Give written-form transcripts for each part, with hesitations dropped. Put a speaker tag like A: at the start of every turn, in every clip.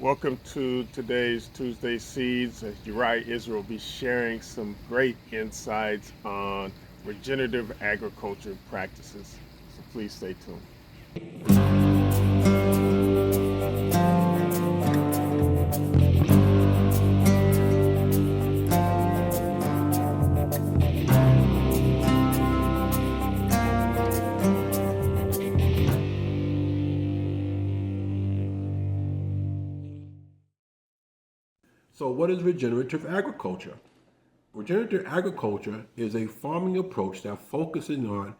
A: Welcome to today's Tuesday Seeds. As Uriah Israel will be sharing some great insights on regenerative agriculture practices. So please stay tuned.
B: So what is regenerative agriculture? Regenerative agriculture is a farming approach that focuses on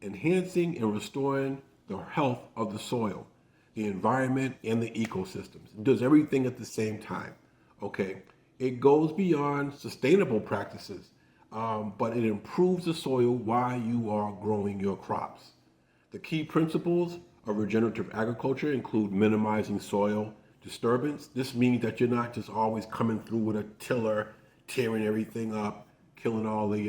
B: enhancing and restoring the health of the soil, the environment, and the ecosystems. It does everything at the same time. Okay, it goes beyond sustainable practices, but it improves the soil while you are growing your crops. The key principles of regenerative agriculture include minimizing soil disturbance. This means that you're not just always coming through with a tiller, tearing everything up, killing all the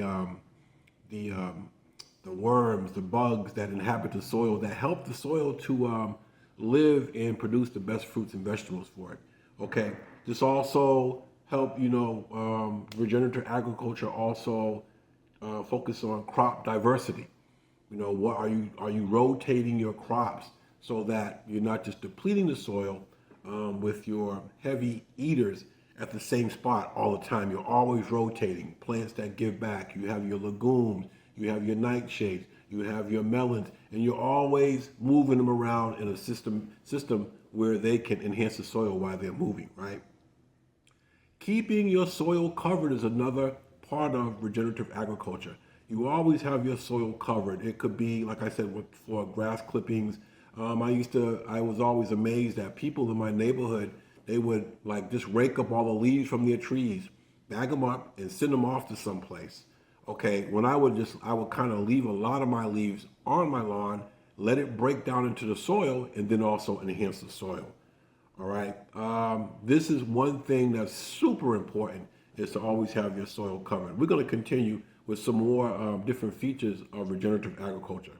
B: worms, the bugs that inhabit the soil that help the soil to live and produce the best fruits and vegetables for it. Okay, this also help regenerative agriculture also focus on crop diversity. What are you rotating your crops so that you're not just depleting the soil with your heavy eaters at the same spot all the time. You're always rotating plants that give back. You have your legumes, you have your nightshades, you have your melons, and you're always moving them around in a system where they can enhance the soil while they're moving, right? Keeping your soil covered is another part of regenerative agriculture. You always have your soil covered. It could be, like I said, for grass clippings. I was always amazed that people in my neighborhood, they would like just rake up all the leaves from their trees, bag them up, and send them off to someplace. Okay, when I would kind of leave a lot of my leaves on my lawn, let it break down into the soil, and then also enhance the soil. All right. This is one thing that's super important is to always have your soil covered. We're going to continue with some more different features of regenerative agriculture.